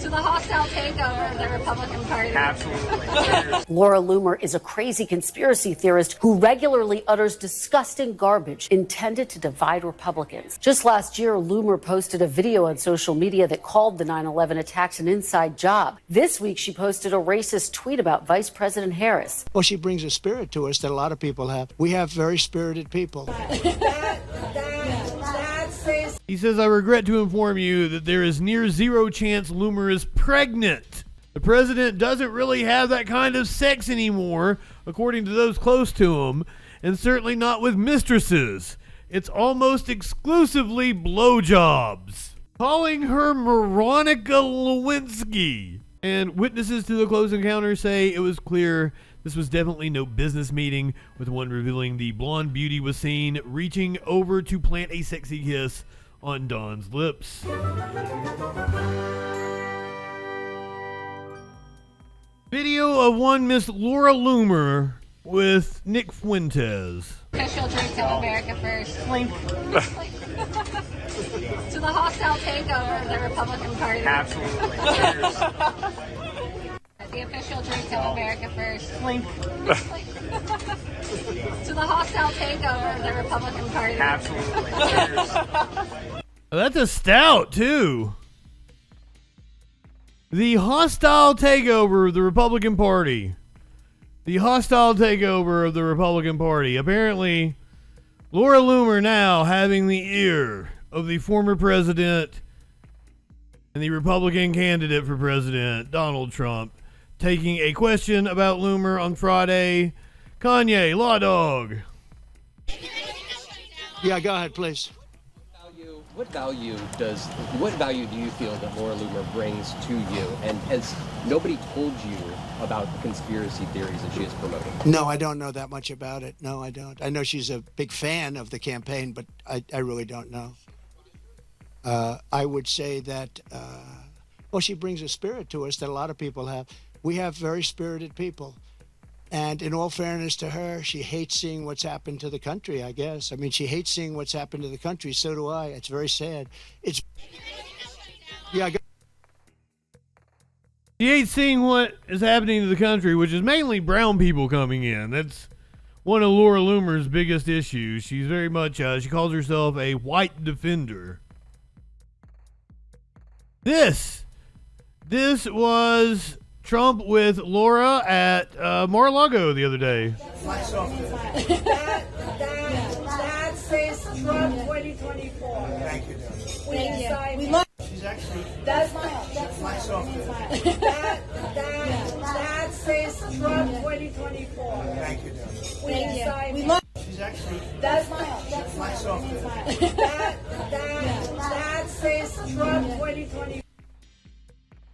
to the hostile takeover of the Republican Party. Absolutely. Laura Loomer is a crazy conspiracy theorist who regularly utters disgusting garbage intended to divide Republicans. Just last year, Loomer posted a video on social media that called the 9/11 attacks an inside job. This week, she posted a racist tweet about Vice President Harris. Well, she brings a spirit to us that a lot of people have. We have very spirited people. He says, I regret to inform you that there is near zero chance Loomer is pregnant. The president doesn't really have that kind of sex anymore, according to those close to him, and certainly not with mistresses. It's almost exclusively blowjobs. Calling her Veronica Lewinsky. And witnesses to the close encounter say it was clear this was definitely no business meeting, with one revealing the blonde beauty was seen reaching over to plant a sexy kiss on Don's lips. Video of one Miss Laura Loomer with Nick Fuentes. Official drink of America first. To the hostile takeover of the Republican Party. Absolutely. The official drink of America first. To the hostile takeover of the Republican Party. Absolutely. Oh, that's a stout, too. The hostile takeover of the Republican Party. The hostile takeover of the Republican Party. Apparently, Laura Loomer now having the ear of the former president and the Republican candidate for president, Donald Trump, taking a question about Loomer on Friday. Kanye, Law Dog. Yeah, go ahead, please. What value do you feel that Laura Loomer brings to you? And has nobody told you about the conspiracy theories that she is promoting? No, I don't know that much about it. No, I don't. I know she's a big fan of the campaign, but I really don't know. I would say that, well, she brings a spirit to us that a lot of people have. We have very spirited people. And in all fairness to her, she hates seeing what's happened to the country, I guess. I mean, she hates seeing what's happened to the country. So do I. It's very sad. It's... Yeah, She hates seeing what is happening to the country, which is mainly brown people coming in. That's one of Laura Loomer's biggest issues. She's very much, she calls herself a white defender. This was Trump with Laura at Mar-a-Lago the other day. That says Trump 2024. Thank you. Thank you. She's actually... That's lights off. That says Trump 2024. Thank you. Thank you. She's actually... That's lights off. That says Trump 2024.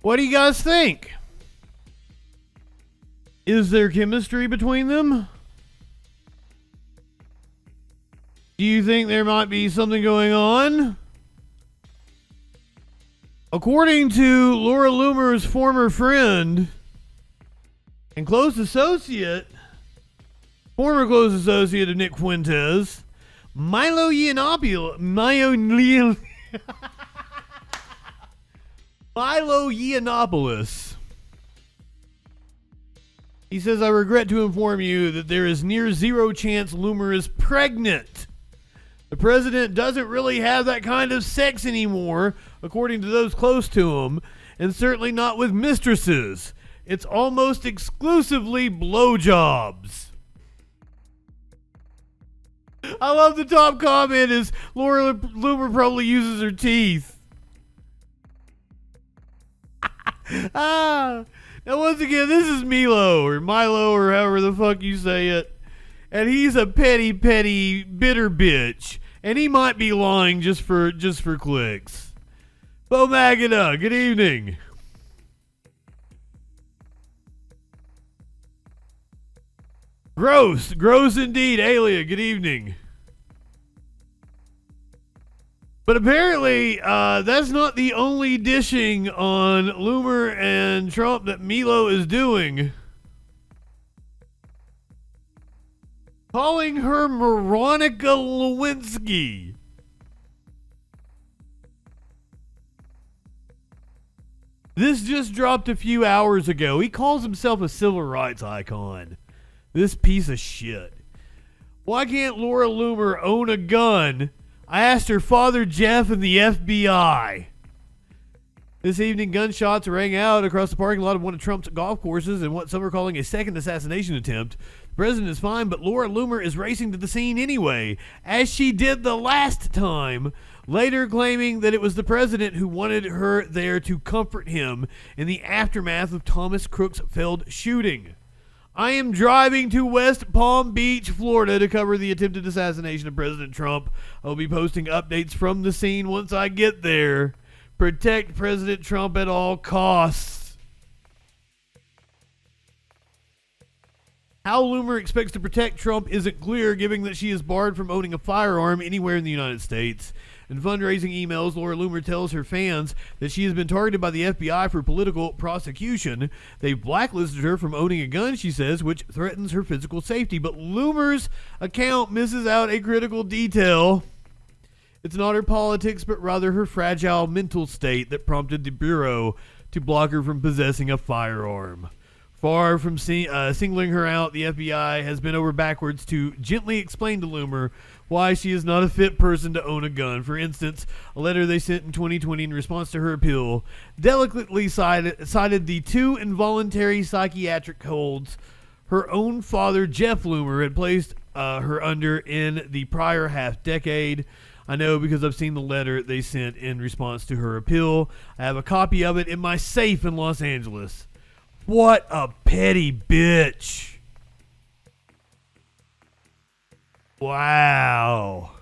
What do you guys think? Is there chemistry between them? Do you think there might be something going on? According to Laura Loomer's former friend and former close associate of Nick Fuentes, Milo Yiannopoulos. He says, I regret to inform you that there is near zero chance Loomer is pregnant. The president doesn't really have that kind of sex anymore, according to those close to him, and certainly not with mistresses. It's almost exclusively blowjobs. I love the top comment is Laura Loomer probably uses her teeth. Now once again, this is Milo or however the fuck you say it. And he's a petty, bitter bitch. And he might be lying just for clicks. Bo Magada, good evening. Gross indeed. Alia, good evening. But apparently, that's not the only dishing on Loomer and Trump that Milo is doing. Calling her Veronica Lewinsky. This just dropped a few hours ago. He calls himself a civil rights icon. This piece of shit. Why can't Laura Loomer own a gun? I asked her father Jeff and the FBI. This evening, gunshots rang out across the parking lot of one of Trump's golf courses in what some are calling a second assassination attempt. The president is fine, but Laura Loomer is racing to the scene anyway, as she did the last time, later claiming that it was the president who wanted her there to comfort him in the aftermath of Thomas Crook's failed shooting. I am driving to West Palm Beach, Florida to cover the attempted assassination of President Trump. I'll be posting updates from the scene once I get there. Protect President Trump at all costs. How Loomer expects to protect Trump isn't clear, given that she is barred from owning a firearm anywhere in the United States. In fundraising emails, Laura Loomer tells her fans that she has been targeted by the FBI for political prosecution. They've blacklisted her from owning a gun, she says, which threatens her physical safety. But Loomer's account misses out a critical detail. It's not her politics, but rather her fragile mental state that prompted the Bureau to block her from possessing a firearm. Far from singling her out, the FBI has bent over backwards to gently explain to Loomer why she is not a fit person to own a gun. For instance, a letter they sent in 2020 in response to her appeal delicately cited the 2 involuntary psychiatric holds her own father, Jeff Loomer, had placed her under in the prior half-decade. I know because I've seen the letter they sent in response to her appeal. I have a copy of it in my safe in Los Angeles. What a petty bitch. Wow.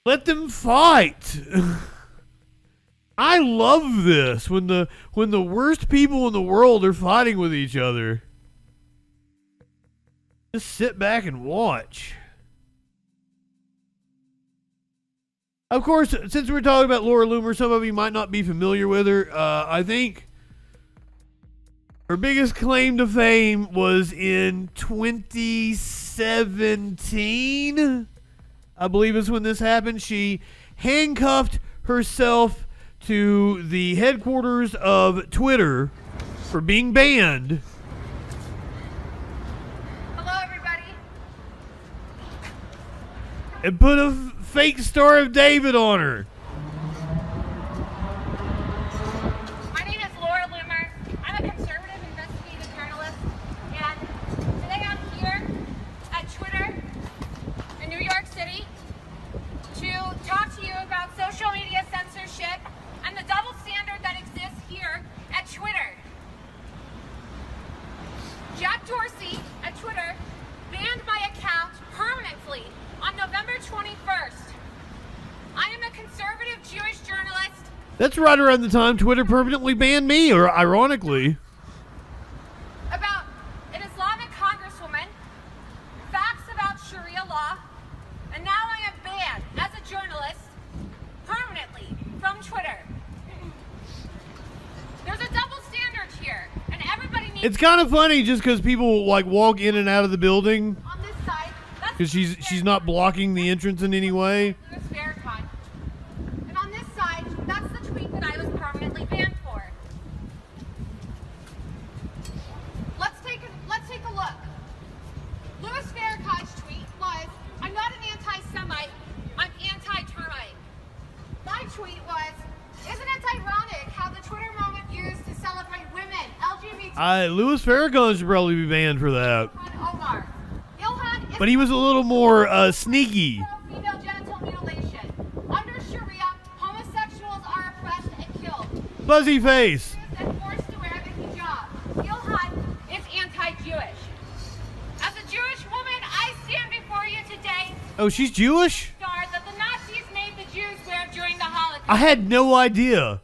Let them fight. I love this when the worst people in the world are fighting with each other. Just sit back and watch. Of course, since we're talking about Laura Loomer, some of you might not be familiar with her. I think her biggest claim to fame was in 2017. I believe is when this happened. She handcuffed herself to the headquarters of Twitter for being banned. And put a fake Star of David on her. My name is Laura Loomer. I'm a conservative investigative journalist, and today I'm here at Twitter in New York City to talk to you about social media censorship and the double standard that exists here at Twitter. Jack Dorsey at Twitter banned my account permanently on November 21st. I am a conservative Jewish journalist. That's right around the time Twitter permanently banned me, or ironically. About an Islamic congresswoman, facts about Sharia law, and now I am banned as a journalist permanently from Twitter. There's a double standard here, and everybody needs. It's kind of funny just because people like walk in and out of the building. On this side, Because she's not blocking the entrance in any way. Louis Farrakhan. And on this side, that's the tweet that I was permanently banned for. Let's take a look. Louis Farrakhan's tweet was, "I'm not an anti-Semite, I'm anti-termite." My tweet was, "Isn't it ironic how the Twitter moment used to celebrate women, LGBT?" Louis Farrakhan should probably be banned for that. Omar. But he was a little more sneaky. Female genital mutilation. Under Sharia, homosexuals are oppressed and killed. Fuzzy face. And forced to wear the hijab. Ilhan is anti-Jewish. As a Jewish woman, I stand before you today. Oh, she's Jewish? That the Nazis made the Jews wear during the Holocaust. I had no idea.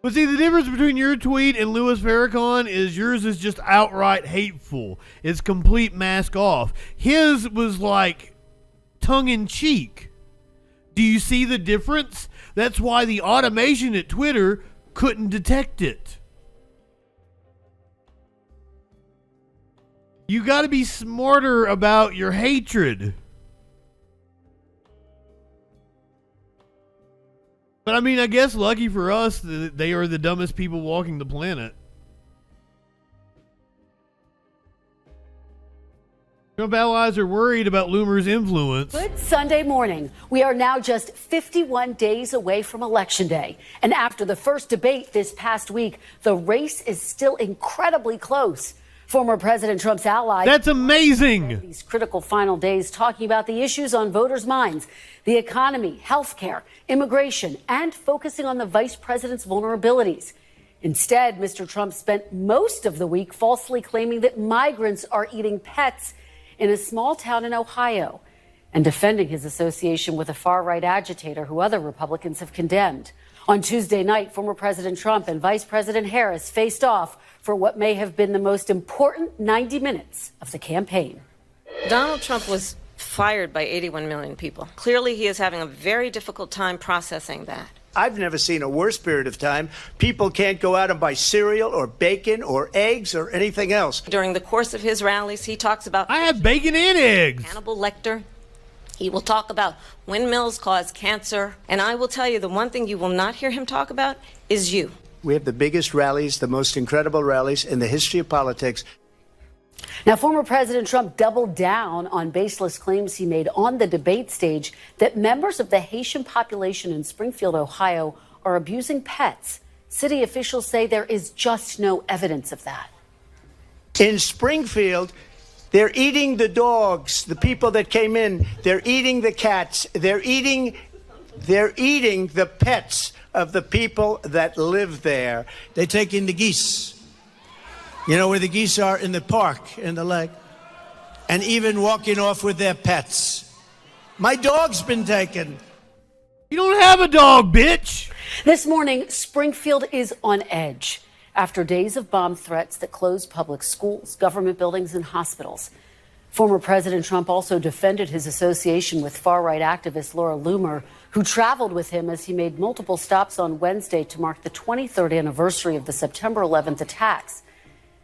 But see, the difference between your tweet and Louis Farrakhan is yours is just outright hateful. It's complete mask off. His was like tongue-in-cheek. Do you see the difference? That's why the automation at Twitter couldn't detect it. You got to be smarter about your hatred. But I mean, I guess lucky for us that they are the dumbest people walking the planet. Trump allies are worried about Loomer's influence. Good Sunday morning. We are now just 51 days away from Election Day. And after the first debate this past week, the race is still incredibly close. Former President Trump's allies. That's amazing. These critical final days talking about the issues on voters' minds, the economy, healthcare, immigration, and focusing on the vice president's vulnerabilities. Instead, Mr. Trump spent most of the week falsely claiming that migrants are eating pets in a small town in Ohio and defending his association with a far-right agitator who other Republicans have condemned. On Tuesday night, former President Trump and Vice President Harris faced off for what may have been the most important 90 minutes of the campaign. Donald Trump was fired by 81 million people. Clearly, he is having a very difficult time processing that. I've never seen a worse period of time. People can't go out and buy cereal or bacon or eggs or anything else. During the course of his rallies, he talks about I have bacon and eggs. Hannibal Lecter. He will talk about windmills cause cancer. And I will tell you, the one thing you will not hear him talk about is you. We have the biggest rallies, the most incredible rallies in the history of politics. Now, former President Trump doubled down on baseless claims he made on the debate stage that members of the Haitian population in Springfield, Ohio, are abusing pets. City officials say there is just no evidence of that. In Springfield, they're eating the dogs, the people that came in. They're eating the cats. They're eating the pets of the people that live there. They're taking the geese. You know where the geese are? In the park, in the lake. And even walking off with their pets. My dog's been taken. You don't have a dog, bitch. This morning, Springfield is on edge after days of bomb threats that closed public schools, government buildings, and hospitals. Former President Trump also defended his association with far-right activist Laura Loomer, who traveled with him as he made multiple stops on Wednesday to mark the 23rd anniversary of the September 11th attacks.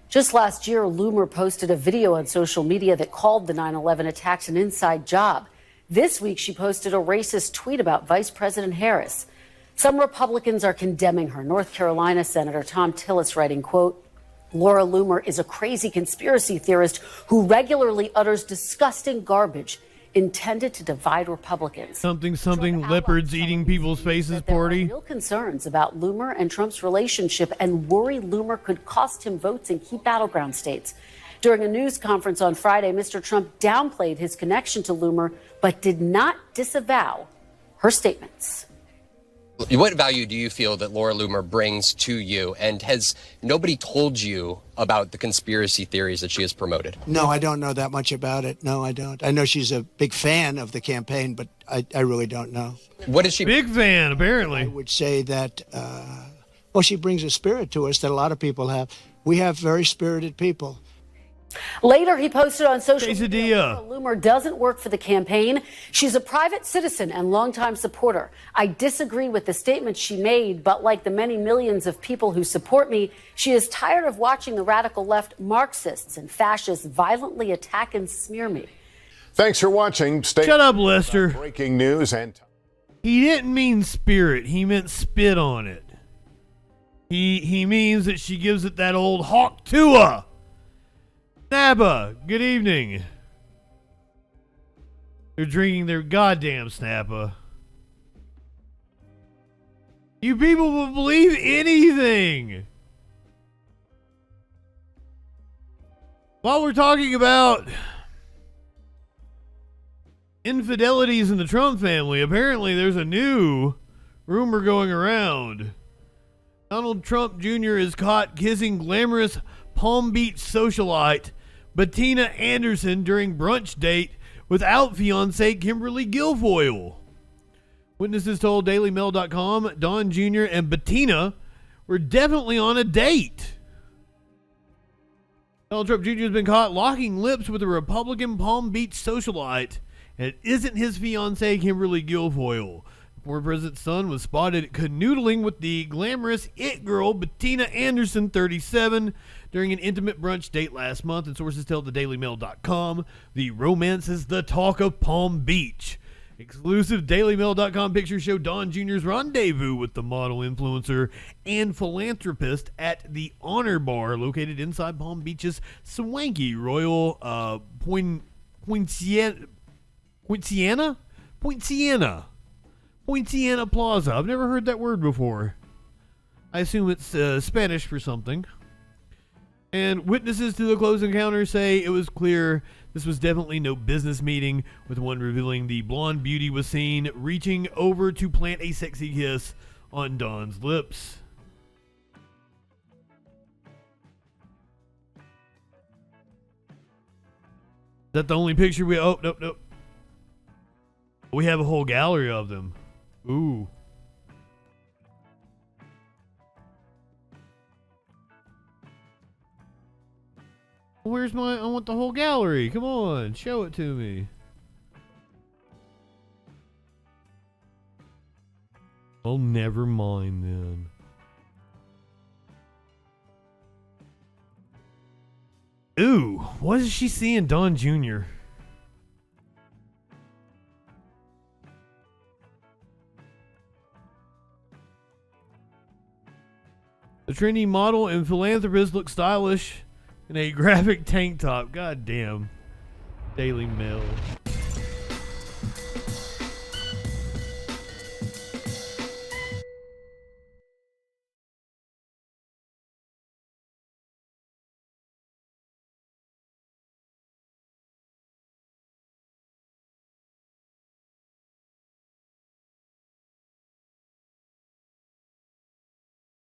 Just last year, Loomer posted a video on social media that called the 9/11 attacks an inside job. This week, she posted a racist tweet about Vice President Harris. Some Republicans are condemning her. North Carolina Senator Tom Tillis writing, quote, Laura Loomer is a crazy conspiracy theorist who regularly utters disgusting garbage intended to divide Republicans. Something leopards eating people's faces party. There are real concerns about Loomer and Trump's relationship and worry Loomer could cost him votes in key battleground states. During a news conference on Friday, Mr. Trump downplayed his connection to Loomer, but did not disavow her statements. What value do you feel that Laura Loomer brings to you? And has nobody told you about the conspiracy theories that she has promoted? No, I don't know that much about it. No, I don't. I know she's a big fan of the campaign, but I really don't know. What is she? Big fan, apparently. I would say that, well, she brings a spirit to us that a lot of people have. We have very spirited people. Later, he posted on social Quesadilla. media, Loomer doesn't work for the campaign. She's a private citizen and longtime supporter. I disagree with the statement she made, but like the many millions of people who support me, she is tired of watching the radical left Marxists and fascists violently attack and smear me. Thanks for watching. Stay Shut up, Lester. Breaking news and He didn't mean spirit. He meant spit on it. He means that she gives it that old hawk tua. Snappa, good evening. They're drinking their goddamn Snappa. You people will believe anything. While we're talking about infidelities in the Trump family, apparently there's a new rumor going around. Donald Trump Jr. is caught kissing glamorous Palm Beach socialite Bettina Anderson during brunch date without fiancée Kimberly Guilfoyle. Witnesses told DailyMail.com Don Jr. and Bettina were definitely on a date. Donald Trump Jr. has been caught locking lips with a Republican Palm Beach socialite, and it isn't his fiancée Kimberly Guilfoyle. The former president's son was spotted canoodling with the glamorous it girl Bettina Anderson, 37, during an intimate brunch date last month, and sources tell the DailyMail.com the romance is the talk of Palm Beach. Exclusive DailyMail.com pictures show Don Jr.'s rendezvous with the model, influencer, and philanthropist at the Honor Bar located inside Palm Beach's swanky Royal Poinciana Plaza. I've never heard that word before. I assume it's Spanish for something. And witnesses to the close encounter say it was clear this was definitely no business meeting, with one revealing the blonde beauty was seen reaching over to plant a sexy kiss on Don's lips. Is that the only picture we... Oh, nope. We have a whole gallery of them. Ooh. Where's my... I want the whole gallery. Come on, show it to me. Oh, never mind then. Ooh, what is she seeing Don Jr.? The trendy model and philanthropist look stylish in a graphic tank top. God damn. Daily Mail.